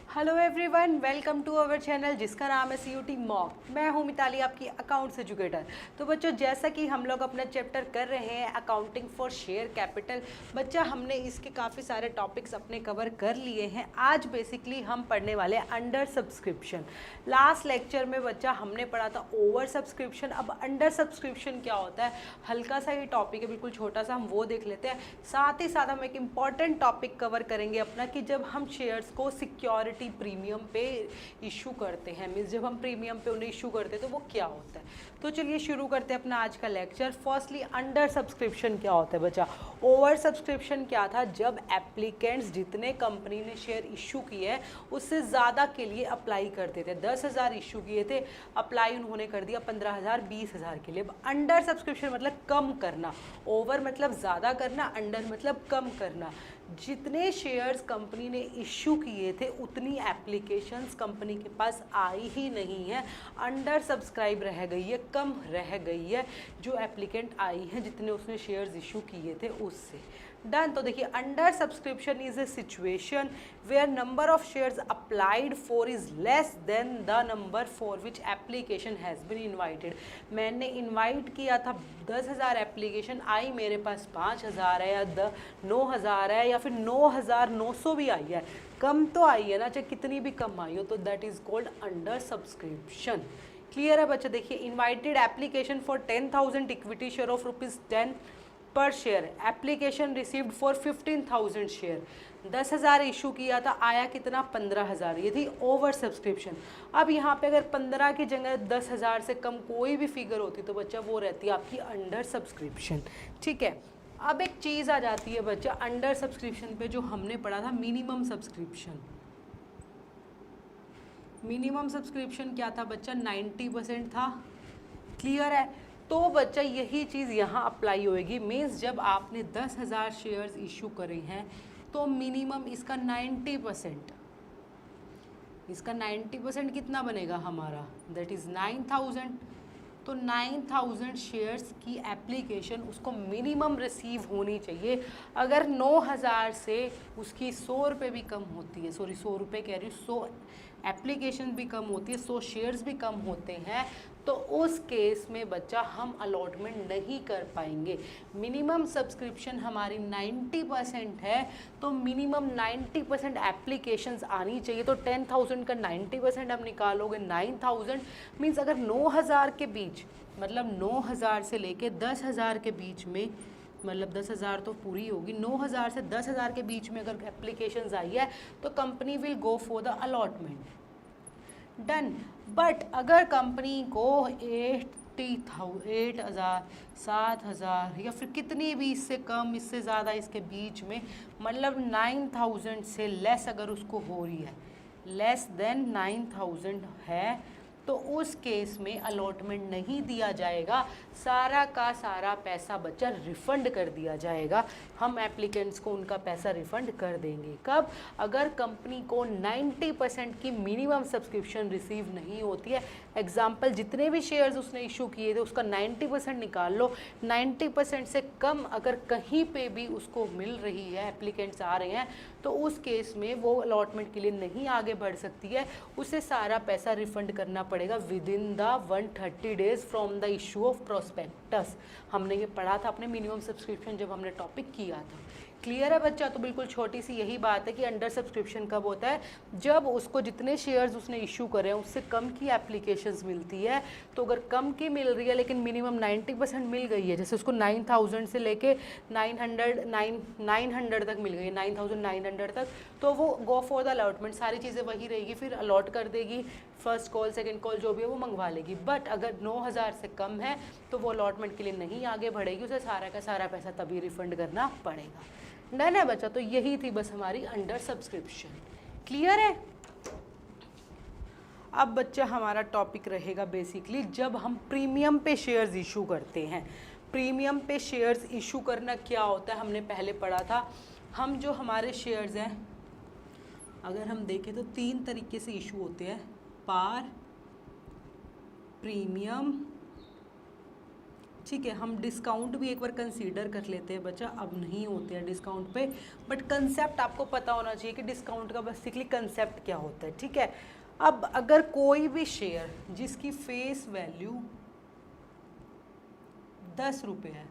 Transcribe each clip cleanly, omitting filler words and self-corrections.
Hello everyone, welcome to our channel जिसका नाम है CUT मॉक। मैं हूं मिताली, आपकी अकाउंट्स एजुकेटर। तो बच्चों, जैसा कि हम लोग अपना चैप्टर कर रहे हैं अकाउंटिंग फॉर शेयर कैपिटल, बच्चा हमने इसके काफ़ी सारे टॉपिक्स अपने कवर कर लिए हैं। आज बेसिकली हम पढ़ने वाले हैं अंडर सब्सक्रिप्शन। लास्ट लेक्चर में बच्चा हमने पढ़ा था ओवर सब्सक्रिप्शन। अब अंडर सब्सक्रिप्शन क्या होता है, हल्का सा ही टॉपिक है, बिल्कुल छोटा सा, हम वो देख लेते हैं। साथ ही साथ हम एक इम्पॉर्टेंट टॉपिक कवर करेंगे अपना कि जब हम शेयर्स को सिक्योरिटी प्रीमियम पे इशू करते हैं, मीन्स जब हम प्रीमियम पे उन्हें इशू करते हैं तो वो क्या होता है। तो चलिए शुरू करते हैं अपना आज का लेक्चर। फर्स्टली अंडर सब्सक्रिप्शन क्या होता है बच्चा। ओवर सब्सक्रिप्शन क्या था, जब एप्लीकेंट्स जितने कंपनी ने शेयर इशू किए हैं उससे ज़्यादा के लिए अप्लाई करते थे। 10,000 इशू किए थे, अप्लाई उन्होंने कर दिया 15,000 20,000 के लिए। अंडर सब्सक्रिप्शन मतलब कम करना, ओवर मतलब ज़्यादा करना, अंडर मतलब कम करना। जितने शेयर्स कंपनी ने इशू किए थे उतनी एप्लीकेशंस कंपनी के पास आई ही नहीं है, अंडर सब्सक्राइब रह गई है, कम रह गई है जो एप्लीकेंट आई हैं जितने उसने शेयर्स इशू किए थे उससे। डन। तो देखिए, under subscription is a situation where number of shares applied for is less than the number for which application has been invited. मैंने इन्वाइट किया था 10,000 एप्लीकेशन, आई मेरे पास 5,000 है या 9,000 है या फिर 9,900 भी आई है, कम तो आई है ना, चाहे कितनी भी कम आई हो, तो that is called under subscription. Clear है बच्चा। देखिए, invited application for 10,000 equity share of ₹10 पर share, application received for 15,000 share. 10,000 issue किया था, आया कितना 15,000, ये थी ओवर सब्सक्रिप्शन। अब यहाँ पे अगर 15 की जगह 10,000 से कम कोई भी फिगर होती तो बच्चा वो रहती है आपकी अंडर सब्सक्रिप्शन। ठीक है। अब एक चीज़ आ जाती है बच्चा अंडर सब्सक्रिप्शन पे जो हमने पढ़ा था, मिनिमम सब्सक्रिप्शन। मिनिमम सब्सक्रिप्शन क्या था बच्चा, 90% था। क्लियर है। तो बच्चा यही चीज़ यहाँ अप्लाई होएगी, मीन्स जब आपने 10,000 शेयर्स इशू करे हैं तो मिनिमम इसका 90%, इसका 90% कितना बनेगा हमारा, दैट इज़ 9,000। तो 9,000 शेयर्स की एप्लीकेशन उसको मिनिमम रिसीव होनी चाहिए। अगर 9,000 से उसकी 100 रुपये भी कम होती है, सॉरी 100 रुपये कह रही हूँ, 100 एप्लीकेशन भी कम होती है, 100 शेयर्स भी कम होते हैं, तो उस केस में बच्चा हम अलॉटमेंट नहीं कर पाएंगे। मिनिमम सब्सक्रिप्शन हमारी 90% है, तो मिनिमम 90% एप्लीकेशंस आनी चाहिए। तो 10,000 का 90% आप निकालोगे 9,000, मीन्स अगर 9,000 के बीच, मतलब 9,000 से लेके 10,000 के बीच में, मतलब 10,000 तो पूरी होगी, 9,000 से 10,000 के बीच में अगर एप्लीकेशंस आई है तो company will go for the allotment. Done. But अगर कंपनी को 8,000 7,000 या फिर कितनी भी इससे कम, इससे ज़्यादा, इसके बीच में, मतलब 9,000 से लेस अगर उसको हो रही है, लेस देन 9,000 है, तो उस केस में अलॉटमेंट नहीं दिया जाएगा, सारा का सारा पैसा बच्चा रिफ़ंड कर दिया जाएगा। हम एप्लीकेंट्स को उनका पैसा रिफ़ंड कर देंगे। कब, अगर कंपनी को 90% की मिनिमम सब्सक्रिप्शन रिसीव नहीं होती है। एग्जाम्पल, जितने भी शेयर्स उसने इशू किए थे उसका 90% निकाल लो, 90% से कम अगर कहीं पे भी उसको मिल रही है, एप्लीकेंट्स आ रहे हैं, तो उस केस में वो अलॉटमेंट के लिए नहीं आगे बढ़ सकती है, उसे सारा पैसा रिफ़ंड करना पड़ेगा with in the 130 days from the issue of prospectus. हमने ये पढ़ा था अपने मिनिमम सब्सक्रिप्शन जब हमने टॉपिक किया था। क्लियर है बच्चा। तो बिल्कुल छोटी सी यही बात है कि अंडर सब्सक्रिप्शन कब होता है, जब उसको जितने शेयर्स उसने इशू करे हैं उससे कम की एप्लीकेशंस मिलती है। तो अगर कम की मिल रही है लेकिन मिनिमम 90% मिल गई है, जैसे उसको 9,000 से लेके 900 तक मिल गई, 9,900 तक, तो वो गो फॉर द अलॉटमेंट, सारी चीज़ें वही रहेगी, फिर अलॉट कर देगी, फर्स्ट कॉल सेकंड कॉल जो भी है वो मंगवा लेगी। बट अगर 9,000 से कम है तो वो अलॉटमेंट के लिए नहीं आगे बढ़ेगी, उसे सारा का सारा पैसा तभी रिफंड करना पड़ेगा। डन है बच्चा। तो यही थी बस हमारी अंडर सब्सक्रिप्शन। क्लियर है। अब बच्चा हमारा टॉपिक रहेगा बेसिकली जब हम प्रीमियम पे शेयर्स इशू करते हैं। प्रीमियम पे शेयर्स इशू करना क्या होता है, हमने पहले पढ़ा था। हम जो हमारे शेयर्स हैं अगर हम देखें तो 3 तरीके से इशू होते हैं, पार, प्रीमियम, ठीक है, हम डिस्काउंट भी एक बार कंसीडर कर लेते हैं बच्चा, अब नहीं होते हैं डिस्काउंट पे, बट कंसेप्ट आपको पता होना चाहिए कि डिस्काउंट का बेसिकली कंसेप्ट क्या होता है। ठीक है, अब अगर कोई भी शेयर जिसकी फेस वैल्यू 10 रुपये है,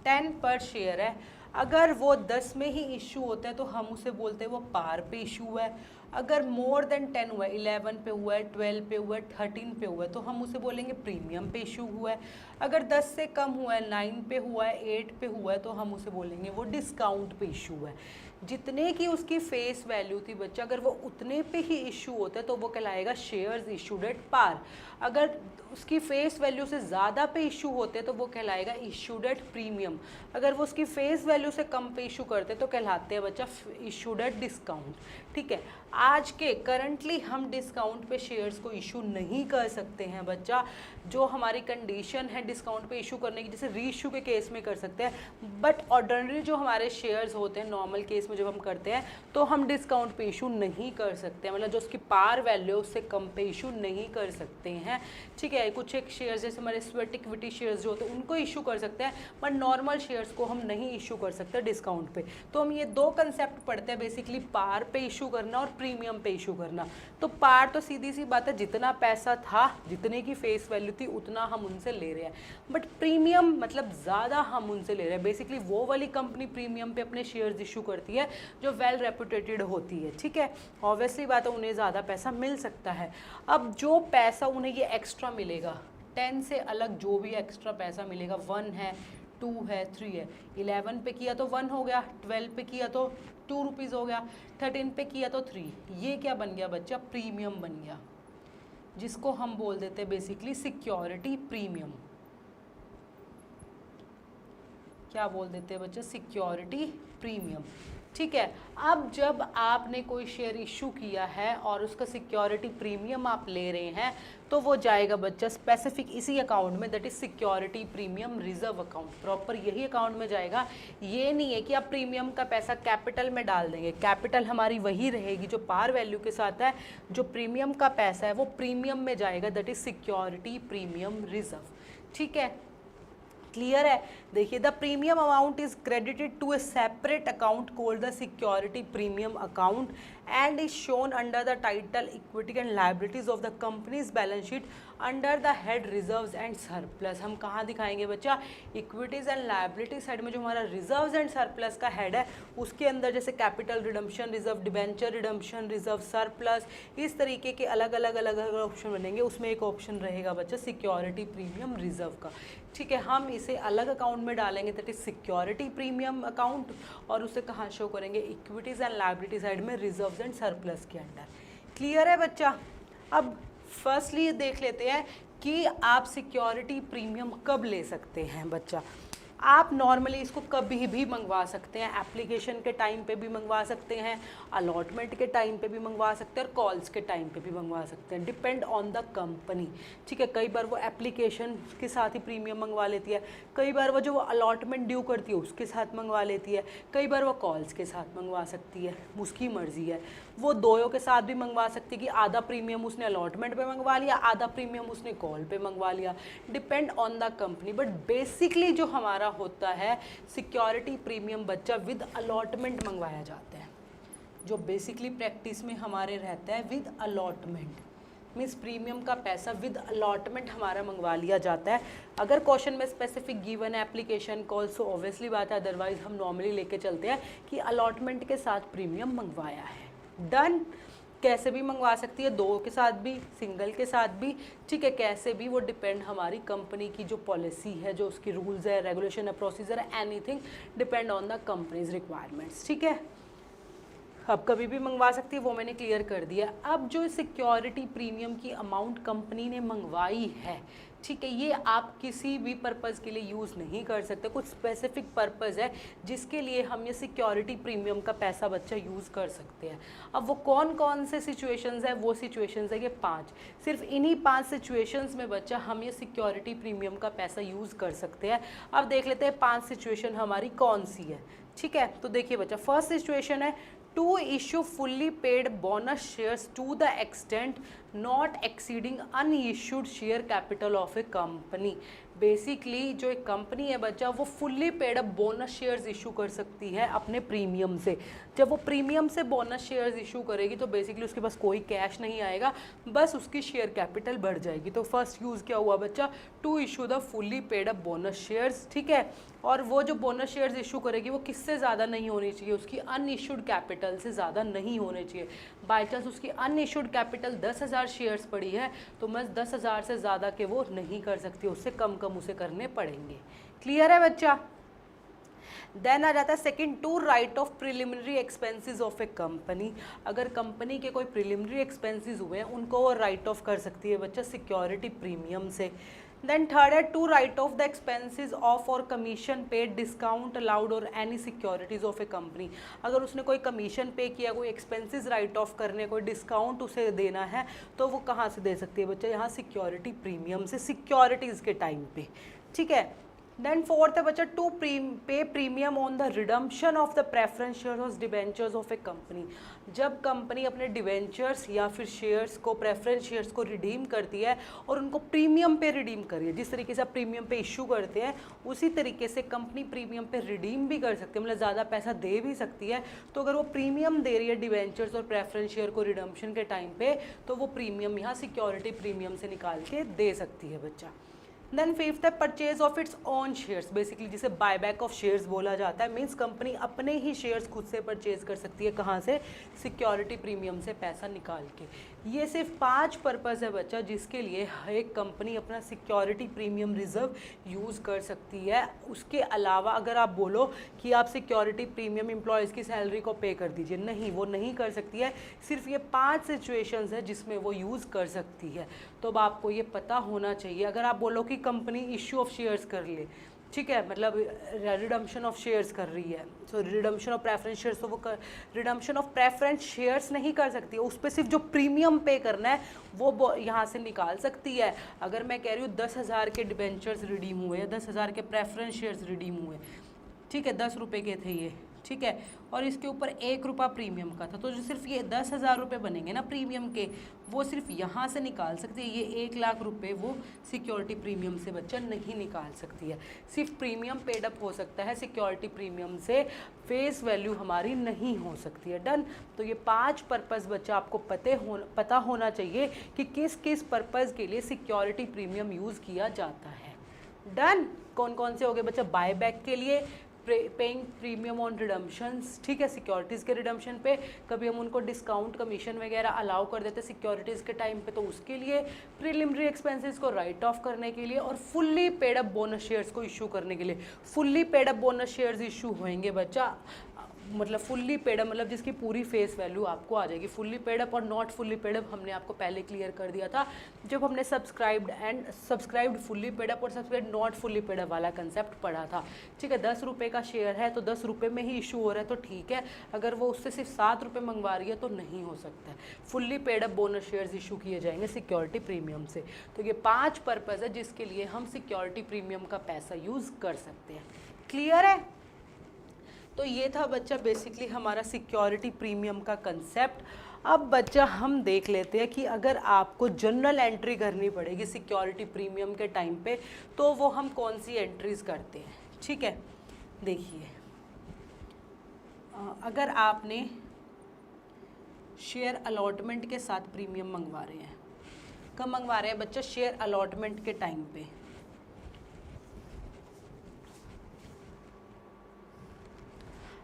10 पर शेयर है, अगर वो 10 में ही इशू होता है तो हम उसे बोलते हैं वो पार पे इशू है। अगर मोर देन 10 हुआ है, 11 पे हुआ है, 12 पे हुआ है, 13 पे हुआ है, तो हम उसे बोलेंगे प्रीमियम पे इशू हुआ है। अगर 10 से कम हुआ है, 9 पे हुआ है, 8 पे हुआ है, तो हम उसे बोलेंगे वो डिस्काउंट पे इशू है। जितने की उसकी फेस वैल्यू थी बच्चा, अगर वो उतने पे ही इशू होता है तो वो कहलाएगा शेयर्स इशूड एट पार। अगर उसकी फेस वैल्यू से ज़्यादा पे इशू होते तो वो कहलाएगा इशूड एट प्रीमियम। अगर वो उसकी फेस वैल्यू से कम पे इशू करते तो कहलाते हैं बच्चा इशूड एट डिस्काउंट। ठीक है, आज के करंटली हम डिस्काउंट पे शेयर्स को इशू नहीं कर सकते हैं बच्चा। जो हमारी कंडीशन है डिस्काउंट पे इशू करने की, जैसे रीइशू के केस में कर सकते हैं, बट ऑर्डिनरी जो हमारे शेयर्स होते हैं नॉर्मल केस में जब हम करते हैं तो हम डिस्काउंट पे इशू नहीं कर सकते हैं, मतलब जो उसकी पार वैल्यू है उससे कम पे इशू नहीं कर सकते हैं। ठीक है, कुछ एक शेयर्स जैसे हमारे स्वेट इक्विटी शेयर्स जो होते हैं उनको इशू कर सकते हैं, बट नॉर्मल शेयर्स को हम नहीं इशू कर सकते डिस्काउंट पे। तो हम ये दो कंसेप्ट पढ़ते हैं बेसिकली, पार पे इशू करना और प्रीमियम पे इशू करना। तो पार तो सीधी सी बात है, जितना पैसा था, जितने की फेस वैल्यू थी उतना हम उनसे ले रहे हैं, बट प्रीमियम मतलब ज़्यादा हम उनसे ले रहे हैं। बेसिकली वो वाली कंपनी प्रीमियम पे अपने शेयर्स इशू करती है जो वेल रेपुटेटेड होती है। ठीक है, ऑब्वियसली बात है उन्हें ज़्यादा पैसा मिल सकता है। अब जो पैसा उन्हें ये एक्स्ट्रा मिलेगा, 10 से अलग जो भी एक्स्ट्रा पैसा मिलेगा, 1 है, 2 है, 3 है, 11 पे किया तो 1 हो गया, 12 पे किया तो 2 रुपीज़ हो गया, 13 पे किया तो 3, ये क्या बन गया बच्चा, प्रीमियम बन गया, जिसको हम बोल देते हैं बेसिकली सिक्योरिटी प्रीमियम। क्या बोल देते हैं बच्चा, सिक्योरिटी प्रीमियम। ठीक है, अब जब आपने कोई शेयर इशू किया है और उसका सिक्योरिटी प्रीमियम आप ले रहे हैं तो वो जाएगा बच्चा स्पेसिफिक इसी अकाउंट में, that is security premium reserve account, proper यही अकाउंट में जाएगा। ये नहीं है कि आप प्रीमियम का पैसा कैपिटल में डाल देंगे, कैपिटल हमारी वही रहेगी जो पार वैल्यू के साथ है, जो प्रीमियम का पैसा है वो प्रीमियम में जाएगा, that is security premium reserve. ठीक है, क्लियर है। देखिए, the premium amount is credited to a separate account called the security premium account and is shown under the title equity and liabilities of the company's balance sheet under the head reserves and surplus. हम कहाँ दिखाएंगे बच्चा, equities and liabilities side में जो हमारा reserves and surplus का head है उसके अंदर जैसे capital redemption reserve, debenture redemption reserve, surplus, इस तरीके के अलग अलग ऑप्शन बनेंगे। उसमें एक ऑप्शन रहेगा बच्चा सिक्योरिटी प्रीमियम रिजर्व का। ठीक है, हम इसे अलग अकाउंट में डालेंगे, that is security premium account, और उसे कहाँ शो करेंगे, इक्विटीज एंड लायबिलिटी साइड में रिजर्व्स एंड सरप्लस के अंडर। क्लियर है बच्चा। अब फर्स्टली देख लेते हैं कि आप सिक्योरिटी प्रीमियम कब ले सकते हैं बच्चा। आप नॉर्मली इसको कभी भी मंगवा सकते हैं, एप्लीकेशन के टाइम पे भी मंगवा सकते हैं, अलॉटमेंट के टाइम पे भी मंगवा सकते हैं, और कॉल्स के टाइम पे भी मंगवा सकते हैं, डिपेंड ऑन द कंपनी। ठीक है, कई बार वो एप्लीकेशन के साथ ही प्रीमियम मंगवा लेती है, कई बार वो जो अलॉटमेंट ड्यू करती है उसके साथ मंगवा लेती है, कई बार वो कॉल्स के साथ मंगवा सकती है, उसकी मर्जी है। वो दोनों के साथ भी मंगवा सकती है कि आधा प्रीमियम उसने अलॉटमेंट पे मंगवा लिया, आधा प्रीमियम उसने कॉल पे मंगवा लिया, depend on the company. But basically जो हमारा होता है सिक्योरिटी प्रीमियम बच्चा विद अलॉटमेंट मंगवाया जाता है, जो बेसिकली प्रैक्टिस में हमारे रहता है विद अलॉटमेंट, मीन्स प्रीमियम का पैसा विद अलॉटमेंट हमारा मंगवा लिया जाता है। अगर क्वेश्चन में स्पेसिफिक गिवन है एप्लीकेशन कॉल सो ऑब्वियसली बात है, अदरवाइज हम नॉर्मली लेके चलते हैं कि अलॉटमेंट के साथ प्रीमियम मंगवाया है। डन, कैसे भी मंगवा सकती है, दो के साथ भी, सिंगल के साथ भी। ठीक है, कैसे भी वो डिपेंड हमारी कंपनी की जो पॉलिसी है, जो उसकी रूल्स है, रेगुलेशन है, प्रोसीजर है, anything depend on the companies requirements. ठीक है, अब कभी भी मंगवा सकती है, वो मैंने क्लियर कर दिया। अब जो सिक्योरिटी प्रीमियम की अमाउंट कंपनी ने मंगवाई है, ठीक है, ये आप किसी भी पर्पज़ के लिए यूज़ नहीं कर सकते, कुछ स्पेसिफिक पर्पज़ है जिसके लिए हम ये सिक्योरिटी प्रीमियम का पैसा बच्चा यूज़ कर सकते हैं। अब वो कौन कौन से सिचुएशंस है, वो सिचुएशंस है ये 5, सिर्फ इन्हीं 5 सिचुएशंस में बच्चा हम ये सिक्योरिटी प्रीमियम का पैसा यूज़ कर सकते हैं। अब देख लेते हैं 5 सिचुएशन हमारी कौन सी है। ठीक है, तो देखिए बच्चा, फर्स्ट सिचुएशन है to issue fully paid bonus shares to the extent not exceeding unissued share capital of a company. Basically जो एक कंपनी है बच्चा वो fully paid up bonus shares issue कर सकती है अपने प्रीमियम से। जब वो प्रीमियम से बोनस शेयर्स इशू करेगी तो बेसिकली उसके पास कोई कैश नहीं आएगा, बस उसकी शेयर कैपिटल बढ़ जाएगी। तो फर्स्ट यूज़ क्या हुआ बच्चा, to issue the fully paid up bonus shares, ठीक है। और वो जो बोनस शेयर्स इशू करेगी वो किससे ज़्यादा नहीं होनी चाहिए, उसकी अनइशूड कैपिटल से ज़्यादा नहीं होने चाहिए। बाई चांस उसकी अनइशूड कैपिटल 10,000 शेयर्स पड़ी है तो मैं 10,000 से ज़्यादा के वो नहीं कर सकती, उससे कम उसे करने पड़ेंगे। क्लियर है बच्चा। देन आ जाता है second, to write off preliminary expenses of a company. अगर कंपनी के कोई प्रिलिमिनरी एक्सपेंसेस हुए हैं उनको वो राइट ऑफ कर सकती है बच्चा सिक्योरिटी प्रीमियम से। देन थर्ड है to write off the expenses of और कमीशन पेड, डिस्काउंट अलाउड और any securities of a company. अगर उसने कोई कमीशन पे किया, कोई एक्सपेंसेस राइट ऑफ करने, कोई डिस्काउंट उसे देना है तो वो कहाँ से दे सकती है बच्चा, यहाँ सिक्योरिटी प्रीमियम से, सिक्योरिटीज़ के टाइम पे, ठीक है। देन फोर्थ है बच्चा टू पे premium on the redemption of the preference shares और डिवेंचर्स ऑफ ए कंपनी। जब कंपनी अपने डिवेंचर्स या फिर शेयर्स को, प्रेफरेंस शेयर्स को रिडीम करती है और उनको प्रीमियम पे रिडीम करिए, जिस तरीके से आप प्रीमियम पे इशू करते हैं उसी तरीके से कंपनी प्रीमियम पे रिडीम भी कर सकती है, मतलब ज़्यादा पैसा दे भी सकती है। तो अगर वो प्रीमियम दे रही है डिवेंचर्स और प्रेफरेंस शेयर को रिडम्पशन के टाइम पे तो वो प्रीमियम यहाँ सिक्योरिटी प्रीमियम से निकाल के दे सकती है बच्चा। देन फिफ्थ है purchase of its own shares, basically जिसे बायबैक ऑफ शेयर्स बोला जाता है। मींस कंपनी अपने ही शेयर्स खुद से परचेज कर सकती है, कहाँ से, सिक्योरिटी प्रीमियम से पैसा निकाल के। ये सिर्फ 5 पर्पज़ है बच्चा जिसके लिए एक कंपनी अपना सिक्योरिटी प्रीमियम रिजर्व यूज़ कर सकती है। उसके अलावा अगर आप बोलो कि आप सिक्योरिटी प्रीमियम एम्प्लॉयज़ की सैलरी को पे कर दीजिए, नहीं, वो नहीं कर सकती है। सिर्फ ये 5 सिचुएशंस है जिसमें वो यूज़ कर सकती है। तो अब आपको ये पता होना चाहिए। अगर आप बोलो कि कंपनी इश्यू ऑफ शेयर्स कर ले, ठीक है, मतलब रिडम्पशन ऑफ शेयर्स कर रही है, सो रिडम्पशन ऑफ प्रेफरेंस शेयर्स, तो वो रिडम्पशन ऑफ प्रेफरेंस शेयर्स नहीं कर सकती है, उस पर सिर्फ जो प्रीमियम पे करना है वो यहाँ से निकाल सकती है। अगर मैं कह रही हूँ 10,000 के डिबेंचर्स रिडीम हुए या 10,000 के प्रेफरेंस शेयर्स रिडीम हुए, ठीक है, 10 रुपये के थे ये, ठीक है, और इसके ऊपर 1 रुपया प्रीमियम का था, तो जो सिर्फ ये 10,000 रुपये बनेंगे ना प्रीमियम के, वो सिर्फ यहाँ से निकाल सकती है। ये 1 लाख रुपए वो सिक्योरिटी प्रीमियम से बच्चा नहीं निकाल सकती है। सिर्फ प्रीमियम पेड अप हो सकता है, सिक्योरिटी प्रीमियम से फेस वैल्यू हमारी नहीं हो सकती है। डन। तो ये 5 पर्पज़ बच्चा आपको पता होना चाहिए कि किस किस पर्पज़ के लिए सिक्योरिटी प्रीमियम यूज़ किया जाता है। डन। कौन कौन से हो गए बच्चा, बायबैक के लिए, पेइंग प्रीमियम ऑन रिडम्पशंस, ठीक है, सिक्योरिटीज़ के रिडम्पशन पे, कभी हम उनको डिस्काउंट कमीशन वगैरह अलाउ कर देते सिक्योरिटीज़ के टाइम पे तो उसके लिए, प्रीलिमिनरी एक्सपेंसेस को राइट ऑफ करने के लिए, और fully paid up bonus shares को इशू करने के लिए। Fully paid up bonus shares issue होंगे बच्चा, मतलब फुल्ली पेड अप मतलब जिसकी पूरी फेस वैल्यू आपको आ जाएगी। फुल्ली पेड अप और नॉट फुल्ली पेड अप हमने आपको पहले क्लियर कर दिया था जब हमने सब्सक्राइब्ड फुल्ली पेड अप और subscribed not fully paid up वाला कंसेप्ट पढ़ा था, ठीक है। 10 रुपये का शेयर है तो 10 रुपये में ही इशू हो रहा है तो ठीक है, अगर वो उससे सिर्फ 7 रुपये मंगवा रही है तो नहीं हो सकता है। Fully paid up bonus shares issue किए जाएंगे सिक्योरिटी प्रीमियम से। तो ये 5 पर्पज़ है जिसके लिए हम सिक्योरिटी प्रीमियम का पैसा यूज़ कर सकते हैं। क्लियर है। तो ये था बच्चा बेसिकली हमारा सिक्योरिटी प्रीमियम का कंसेप्ट। अब बच्चा हम देख लेते हैं कि अगर आपको जनरल एंट्री करनी पड़ेगी सिक्योरिटी प्रीमियम के टाइम पे तो वो हम कौन सी एंट्रीज करते हैं, ठीक है। देखिए, अगर आपने शेयर अलॉटमेंट के साथ प्रीमियम मंगवा रहे हैं, कब मंगवा रहे हैं बच्चा, शेयर अलॉटमेंट के टाइम पे।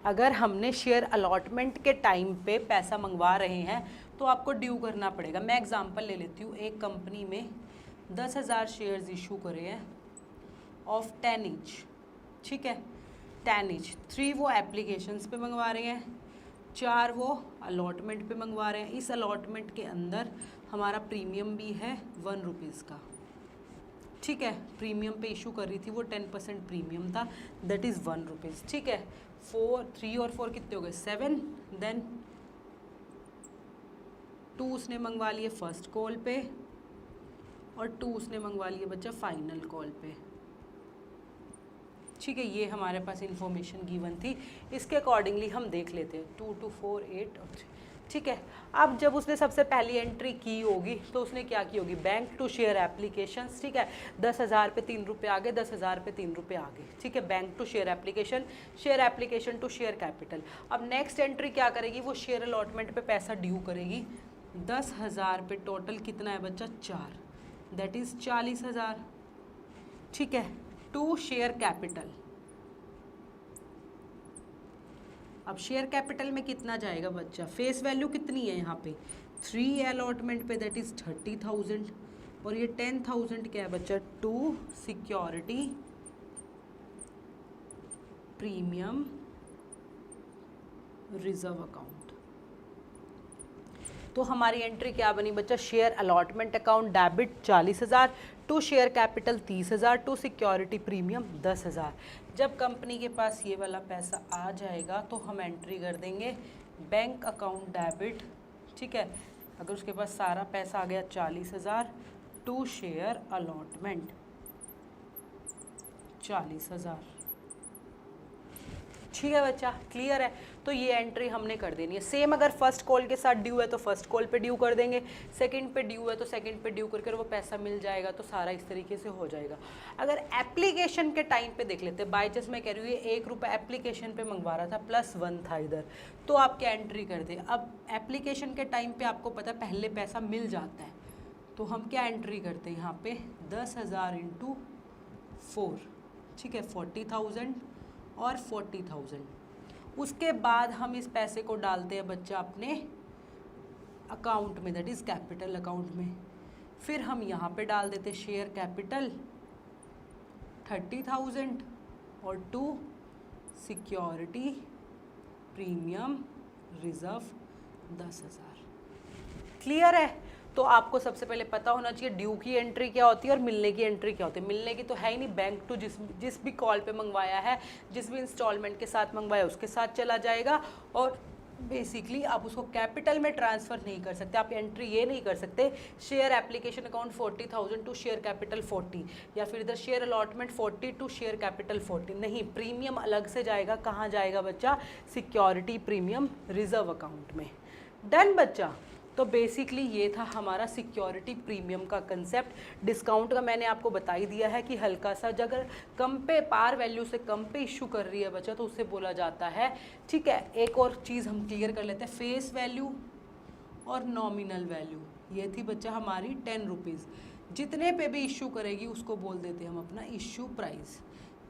अगर हमने शेयर अलॉटमेंट के टाइम पे पैसा मंगवा रहे हैं तो आपको ड्यू करना पड़ेगा। मैं एग्जांपल ले लेती हूँ, एक कंपनी में 10,000 शेयर्स इशू करे हैं ऑफ 10 ईच, ठीक है, 10 ईच। 3 वो एप्लीकेशंस पे मंगवा रहे हैं, 4 वो अलॉटमेंट पे मंगवा रहे हैं। इस अलॉटमेंट के अंदर हमारा प्रीमियम भी है 1 रुपीज़ का, ठीक है। प्रीमियम पे इशू कर रही थी वो 10% प्रीमियम था, दैट इज़ 1 रुपीज़, ठीक है। 3 और 4 कितने हो गए, 7। देन 2 उसने मंगवा लिए फर्स्ट कॉल पे और 2 उसने मंगवा लिए बच्चा फाइनल कॉल पे, ठीक है। ये हमारे पास इंफॉर्मेशन गिवन थी, इसके अकॉर्डिंगली हम देख लेते हैं 2 2 4 8 और 3, ठीक है। अब जब उसने सबसे पहली एंट्री की होगी तो उसने क्या की होगी, बैंक टू शेयर एप्लीकेशंस, ठीक है। 10,000 पे 3 रुपये आगे, 10,000 पे 3 रुपये आगे, ठीक है। Bank to share application to share capital. अब नेक्स्ट एंट्री क्या करेगी, वो शेयर अलॉटमेंट पे पैसा ड्यू करेगी। 10,000 पे टोटल कितना है बच्चा, 4, दैट इज 40,000, ठीक है, टू शेयर कैपिटल। अब शेयर कैपिटल में कितना जाएगा बच्चा, फेस वैल्यू कितनी है यहाँ पे 3 अलॉटमेंट पे, दैट इज 30,000, और ये 10,000 क्या है बच्चा, to security premium reserve account. तो हमारी एंट्री क्या बनी बच्चा, share allotment account debit 40,000, to share capital 30,000, to security premium 10,000। जब कंपनी के पास ये वाला पैसा आ जाएगा तो हम एंट्री कर देंगे बैंक अकाउंट डेबिट, ठीक है। अगर उसके पास सारा पैसा आ गया 40,000, टू शेयर अलॉटमेंट 40,000, ठीक है बच्चा, क्लियर है। तो ये एंट्री हमने कर देनी है। सेम अगर फर्स्ट कॉल के साथ ड्यू है तो फर्स्ट कॉल पे ड्यू कर देंगे, सेकंड पे ड्यू है तो सेकंड पे ड्यू करके वो पैसा मिल जाएगा, तो सारा इस तरीके से हो जाएगा। अगर एप्लीकेशन के टाइम पे देख लेते हैं, बाई चांस मैं कह रही हूँ ये 1 रुपये एप्लीकेशन पे मंगवा रहा था, +1 था इधर, तो आप क्या एंट्री कर दें। अब एप्लीकेशन के टाइम पे आपको पता है पहले पैसा मिल जाता है, तो हम क्या एंट्री करते हैं यहाँ पे 10,000 × 4, ठीक है, 40,000 और 40,000। उसके बाद हम इस पैसे को डालते हैं बच्चा अपने अकाउंट में, दैट इज़ कैपिटल अकाउंट में। फिर हम यहाँ पे डाल देते शेयर कैपिटल 30,000 और to security premium reserve 10,000। Clear है। तो आपको सबसे पहले पता होना चाहिए ड्यू की एंट्री क्या होती है और मिलने की एंट्री क्या होती है। मिलने की तो है ही नहीं, बैंक टू जिस भी कॉल पे मंगवाया है, जिस भी इंस्टॉलमेंट के साथ मंगवाया उसके साथ चला जाएगा, और बेसिकली आप उसको कैपिटल में ट्रांसफ़र नहीं कर सकते। आप एंट्री ये नहीं कर सकते share application account 40,000 to share capital 40, या फिर इधर share allotment 40 to share capital 40, नहीं, प्रीमियम अलग से जाएगा। कहाँ जाएगा बच्चा, सिक्योरिटी प्रीमियम रिजर्व अकाउंट में। डन बच्चा। तो बेसिकली ये था हमारा सिक्योरिटी प्रीमियम का कंसेप्ट। डिस्काउंट का मैंने आपको बता ही दिया है कि हल्का सा अगर कम पे पार वैल्यू से कम पे इशू कर रही है बच्चा तो उससे बोला जाता है, ठीक है। एक और चीज़ हम क्लियर कर लेते हैं, फेस वैल्यू और नॉमिनल वैल्यू। ये थी बच्चा हमारी 10 रुपीज़। जितने पे भी इशू करेगी उसको बोल देते हैं हम अपना इशू प्राइस।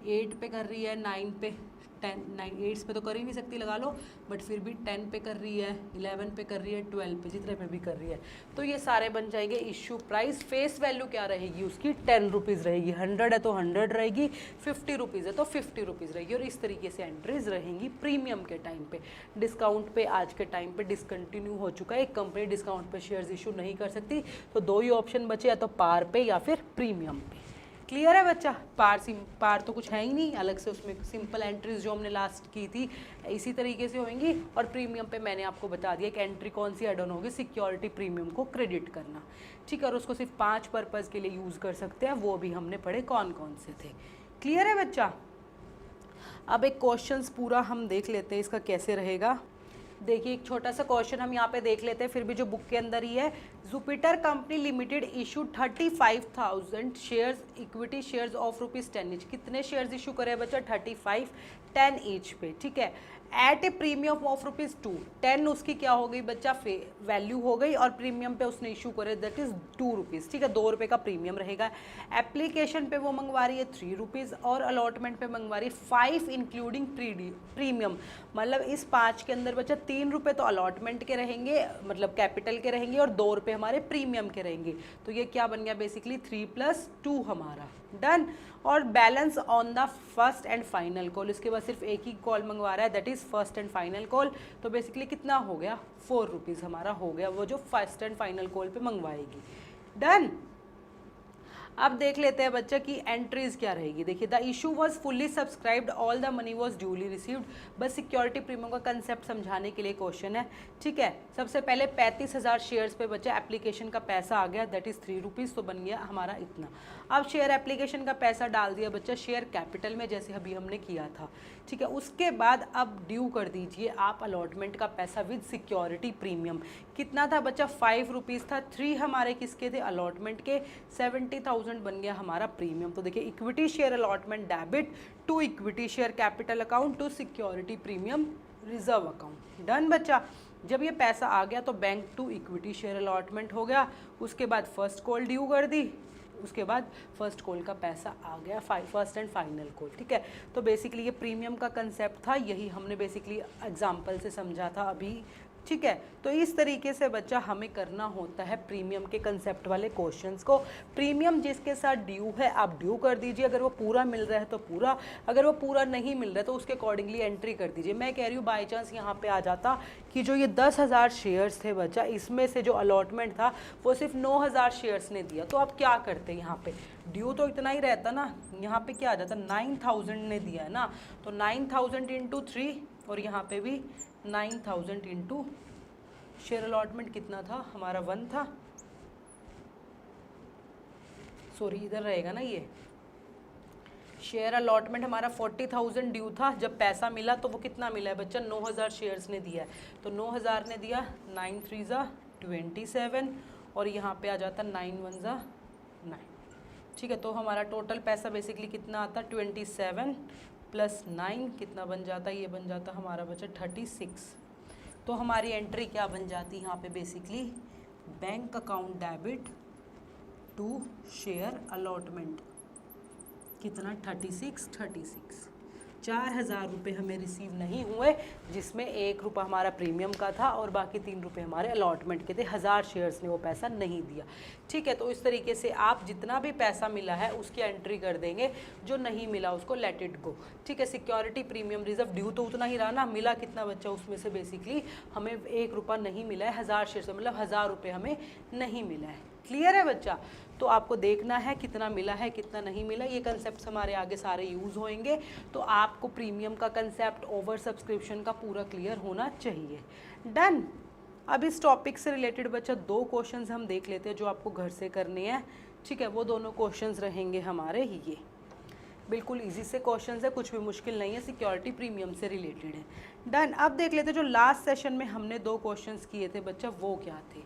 8 पे कर रही है, 9 पे 10, 9 8 पे तो कर ही नहीं सकती लगा लो, बट फिर भी 10 पे कर रही है, 11 पे कर रही है, 12 पे, जितने पे भी कर रही है, तो ये सारे बन जाएंगे इशू प्राइस। फेस वैल्यू क्या रहेगी उसकी, 10 रुपीज़ रहेगी, 100 है तो 100 रहेगी, 50 रुपीज़ है तो 50 रुपीज़ रहेगी, और इस तरीके से एंट्रीज रहेंगी प्रीमियम के टाइम पे। डिस्काउंट पे आज के टाइम पे डिसकंटिन्यू हो चुका है, एक कंपनी डिस्काउंट पे शेयर्स इशू नहीं कर सकती, तो 2 ही ऑप्शन बचे, या तो पार पे या फिर प्रीमियम पे। क्लियर है बच्चा। पार तो कुछ है ही नहीं अलग से, उसमें सिंपल एंट्रीज जो हमने लास्ट की थी इसी तरीके से होंगी, और प्रीमियम पे मैंने आपको बता दिया कि एंट्री कौन सी ऐड ऑन होगी, सिक्योरिटी प्रीमियम को क्रेडिट करना, ठीक है। और उसको सिर्फ 5 पर्पज़ के लिए यूज़ कर सकते हैं, वो भी हमने पढ़े कौन कौन से थे। क्लियर है बच्चा। अब एक क्वेश्चंस पूरा हम देख लेते हैं इसका कैसे रहेगा। देखिए एक छोटा सा क्वेश्चन हम यहाँ पे देख लेते हैं, फिर भी जो बुक के अंदर ही है। Jupiter company limited issue 35,000 shares equity shares of ₹10 each. कितने शेयर्स इशू करे बच्चा, 35, 10 ईच पे, ठीक है। एट ए प्रीमियम ऑफ ₹2, 10 उसकी क्या हो गई बच्चा, वैल्यू हो गई, और प्रीमियम पे उसने इशू करे दैट इज़ ₹2, ठीक है, ₹2 का प्रीमियम रहेगा। एप्लीकेशन पे वो मंगवा रही है ₹3, और अलॉटमेंट पे मंगवा रही है 5 इंक्लूडिंग प्रीमियम। मतलब इस 5 के अंदर बच्चा ₹3 तो अलॉटमेंट के रहेंगे, मतलब कैपिटल के रहेंगे, और ₹2 हमारे प्रीमियम के रहेंगे। तो ये क्या बन गया बेसिकली 3 + 2 हमारा। डन। और balance on the first and final call, इसके बाद सिर्फ एक ही कॉल मंगवा रहा है, that is first and final call. तो बेसिकली कितना हो गया, ₹4 हमारा हो गया, वो जो फर्स्ट एंड फाइनल कॉल पे मंगवाएगी। डन। अब देख लेते हैं बच्चा की एंट्रीज क्या रहेगी। देखिए, the issue was fully subscribed, all the money was duly received. बस सिक्योरिटी प्रीमियम का कंसेप्ट समझाने के लिए क्वेश्चन है, ठीक है। सबसे पहले 35,000 शेयर्स पे बच्चा एप्लीकेशन का पैसा आ गया, दैट इज 3 रुपीज़, तो बन गया हमारा इतना। अब शेयर एप्लीकेशन का पैसा डाल दिया बच्चा शेयर कैपिटल में, जैसे अभी हमने किया था, ठीक है। उसके बाद अब ड्यू कर दीजिए आप अलॉटमेंट का पैसा विद सिक्योरिटी प्रीमियम। कितना था बच्चा? 5 रुपीज़ था। 3 हमारे किसके थे? अलॉटमेंट के। 70,000 बन गया हमारा प्रीमियम। तो देखिए, equity share allotment debit to equity share capital account to security premium reserve account. Done बच्चा। जब ये पैसा आ गया तो bank to equity share allotment हो गया। उसके बाद फर्स्ट कॉल ड्यू कर दी, उसके बाद फर्स्ट कॉल का पैसा आ गया, फर्स्ट एंड फाइनल कॉल, ठीक है। तो बेसिकली ये प्रीमियम का कंसेप्ट था, यही हमने बेसिकली एग्जांपल से समझा था अभी, ठीक है। तो इस तरीके से बच्चा हमें करना होता है प्रीमियम के कंसेप्ट वाले क्वेश्चंस को। प्रीमियम जिसके साथ ड्यू है आप ड्यू कर दीजिए, अगर वो पूरा मिल रहा है तो पूरा, अगर वो पूरा नहीं मिल रहा है तो उसके अकॉर्डिंगली एंट्री कर दीजिए। मैं कह रही हूँ बाई चांस यहाँ पे आ जाता कि जो ये 10,000 शेयर्स थे बच्चा, इसमें से जो अलॉटमेंट था वो सिर्फ 9,000 शेयर्स ने दिया, तो आप क्या करते यहाँ पे? ड्यू तो इतना ही रहता ना, यहाँ पे क्या आ जाता? 9,000 ने दिया है ना, तो 9,000 इंटू 3, और यहाँ पे भी 9,000 इंटू शेयर अलॉटमेंट कितना था हमारा? 1 था, सॉरी इधर रहेगा ना, ये शेयर अलॉटमेंट हमारा 40,000 ड्यू था। जब पैसा मिला तो वो कितना मिला है बच्चा? 9,000 शेयर्स ने दिया है, तो 9,000 ने दिया, 9 3 ज़ा 27, और यहाँ पे आ जाता 9 1 ज़ा 9, ठीक है। तो हमारा टोटल पैसा बेसिकली कितना आता? 27 प्लस 9 कितना बन जाता? ये बन जाता हमारा बच्चा 36। तो हमारी एंट्री क्या बन जाती यहाँ पे? Basically bank account debit to share allotment, कितना? 36। 4,000 रुपये हमें रिसीव नहीं हुए, जिसमें 1 रुपया हमारा प्रीमियम का था और बाकी 3 रुपये हमारे अलॉटमेंट के थे। 1,000 शेयर्स ने वो पैसा नहीं दिया, ठीक है। तो इस तरीके से आप जितना भी पैसा मिला है उसकी एंट्री कर देंगे, जो नहीं मिला उसको लेट इट गो, ठीक है। सिक्योरिटी प्रीमियम रिजर्व ड्यू तो उतना ही रहा ना, मिला कितना बच्चा? उसमें से बेसिकली हमें 1 रुपया नहीं मिला है 1,000 शेयर से, मतलब 1,000 रुपये हमें नहीं मिला है। क्लियर है बच्चा? तो आपको देखना है कितना मिला है कितना नहीं मिला, ये कंसेप्ट हमारे आगे सारे यूज़ होंगे। तो आपको प्रीमियम का कंसेप्ट, ओवर सब्सक्रिप्शन का पूरा क्लियर होना चाहिए। डन। अब इस टॉपिक से रिलेटेड बच्चा 2 क्वेश्चंस हम देख लेते हैं जो आपको घर से करने हैं, ठीक है। वो दोनों क्वेश्चंस रहेंगे हमारे ये बिल्कुल इजी से क्वेश्चंस है, कुछ भी मुश्किल नहीं है, सिक्योरिटी प्रीमियम से रिलेटेड है। डन। अब देख लेते हैं जो लास्ट सेशन में हमने 2 क्वेश्चंस किए थे बच्चा, वो क्या थे।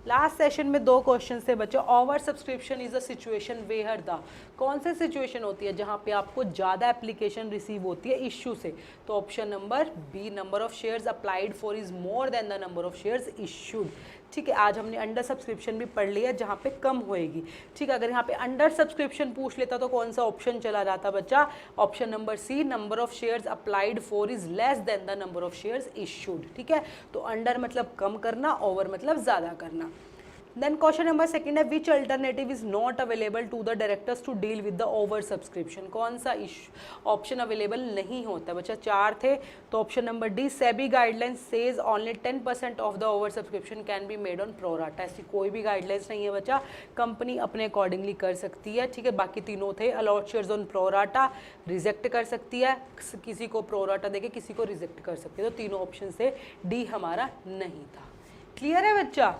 लास्ट सेशन में 2 क्वेश्चन थे बच्चों। Over subscription is a situation where the, कौन सी सिचुएशन होती है जहाँ पे आपको ज़्यादा एप्लीकेशन रिसीव होती है इश्यू से? तो option number B, number of shares applied for is more than the number of shares issued, ठीक है। आज हमने अंडर सब्सक्रिप्शन भी पढ़ लिया जहाँ पे कम होएगी, ठीक है। अगर यहाँ पे अंडर सब्सक्रिप्शन पूछ लेता तो कौन सा ऑप्शन चला जाता बच्चा? Option number C, number of shares applied for is less than the number of shares issued, ठीक है। तो अंडर मतलब कम करना, ओवर मतलब ज़्यादा करना। देन क्वेश्चन नंबर 2 है, which alternative is not available to the directors to deal with the over subscription, कौन सा ऑप्शन अवेलेबल नहीं होता बच्चा? 4 थे, तो option number D, SEBI guidelines says only 10% of the over subscription can be made on pro rata. ऐसी कोई भी गाइडलाइंस नहीं है बच्चा, कंपनी अपने अकॉर्डिंगली कर सकती है, ठीक है। बाकी तीनों थे, allot shares on pro rata, reject कर सकती है, किसी को प्रोराटा देके किसी को रिजेक्ट कर सकती है, तो तीनों ऑप्शन से डी हमारा नहीं था। क्लियर है बच्चा?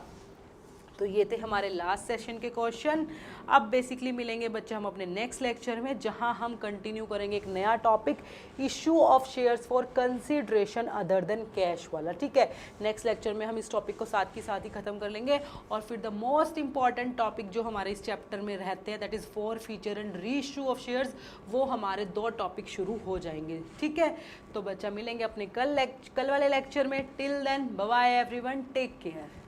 तो ये थे हमारे लास्ट सेशन के क्वेश्चन। अब बेसिकली मिलेंगे बच्चे हम अपने नेक्स्ट लेक्चर में, जहां हम कंटिन्यू करेंगे एक नया topic, issue of shares for consideration other than cash वाला, ठीक है। नेक्स्ट लेक्चर में हम इस टॉपिक को साथ ही खत्म कर लेंगे, और फिर द मोस्ट इंपॉर्टेंट टॉपिक जो हमारे इस चैप्टर में रहते हैं, that is for feature and re issue of shares, वो हमारे 2 टॉपिक शुरू हो जाएंगे, ठीक है। तो बच्चा मिलेंगे अपने कल वाले लेक्चर में। Till then bye bye everyone, take care.